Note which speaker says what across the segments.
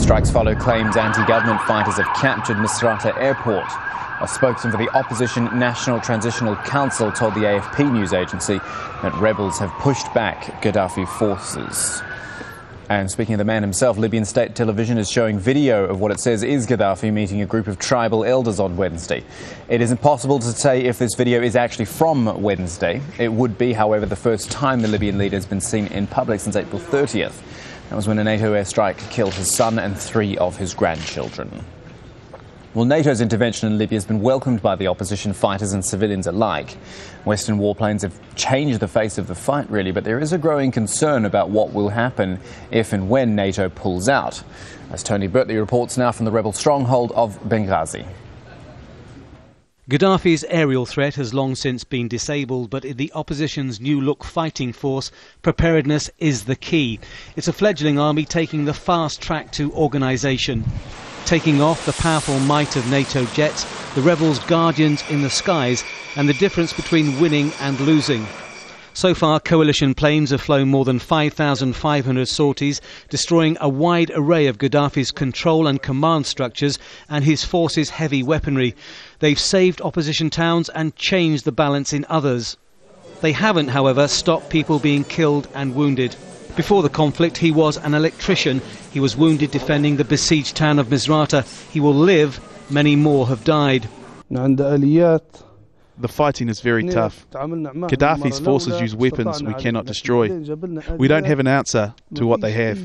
Speaker 1: strikes follow claims anti-government fighters have captured Misurata airport. A spokesman for the opposition National Transitional Council told the AFP news agency that rebels have pushed back Gaddafi forces. And speaking of the man himself, Libyan state television is showing video of what it says is Gaddafi meeting a group of tribal elders on Wednesday. It is impossible to say if this video is actually from Wednesday. It would be, however, the first time the Libyan leader has been seen in public since April 30th. That was when a NATO airstrike killed his son and 3 of his grandchildren. Well, NATO's intervention in Libya has been welcomed by the opposition fighters and civilians alike. Western warplanes have changed the face of the fight, really, but there is a growing concern about what will happen if and when NATO pulls out. As Tony Bertley reports now from the rebel stronghold of Benghazi.
Speaker 2: Gaddafi's aerial threat has long since been disabled, but in the opposition's new-look fighting force, preparedness is the key. It's a fledgling army taking the fast track to organisation. Taking off the powerful might of NATO jets, the rebels' guardians in the skies, and the difference between winning and losing. So far, coalition planes have flown more than 5,500 sorties, destroying a wide array of Gaddafi's control and command structures and his forces' heavy weaponry. They've saved opposition towns and changed the balance in others. They haven't, however, stopped people being killed and wounded. Before the conflict, he was an electrician. He was wounded defending the besieged town of Misurata. He will live. Many more have died.
Speaker 3: The fighting is very tough. Gaddafi's forces use weapons we cannot destroy. We don't have an answer to what they have.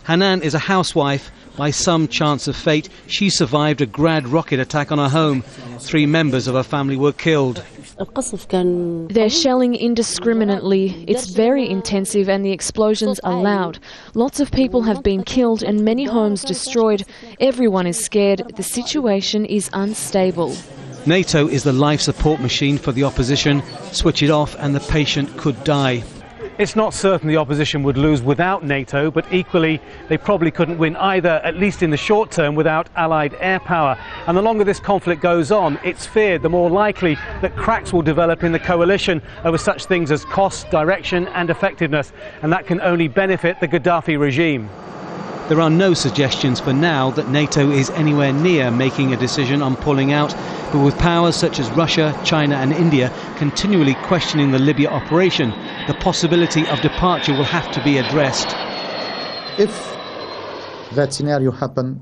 Speaker 2: Hanan is a housewife. By some chance of fate, she survived a Grad rocket attack on her home. 3 members of her family were killed.
Speaker 4: They're shelling indiscriminately. It's very intensive and the explosions are loud. Lots of people have been killed and many homes destroyed. Everyone is scared. The situation is unstable.
Speaker 2: NATO is the life support machine for the opposition. Switch it off and the patient could die. It's not certain the opposition would lose without NATO, but equally they probably couldn't win either, at least in the short term, without Allied air power. And the longer this conflict goes on, it's feared the more likely that cracks will develop in the coalition over such things as cost, direction and effectiveness. And that can only benefit the Gaddafi regime. There are no suggestions for now that NATO is anywhere near making a decision on pulling out, but with powers such as Russia, China and India continually questioning the Libya operation, the possibility of departure will have to be addressed.
Speaker 5: If that scenario happens,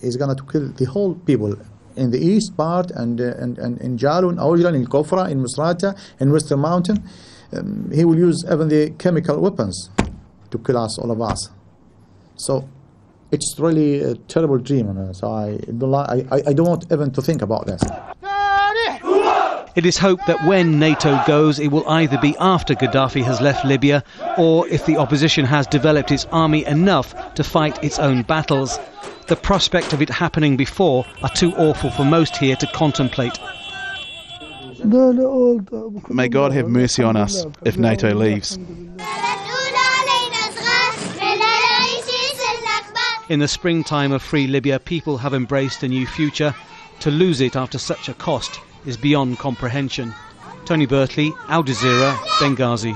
Speaker 5: it's going to kill the whole people in the east part and in Jalun, Awjilan, in Kofra, in Misurata, in Western Mountain. He will use even the chemical weapons to kill us, all of us. So it's really a terrible dream, so I don't want even to think about this.
Speaker 2: It is hoped that when NATO goes, it will either be after Gaddafi has left Libya or if the opposition has developed its army enough to fight its own battles. The prospect of it happening before are too awful for most here to contemplate.
Speaker 3: May God have mercy on us if NATO leaves.
Speaker 2: In the springtime of free Libya, people have embraced a new future. To lose it after such a cost is beyond comprehension. Tony Bertley, Al Jazeera, Benghazi.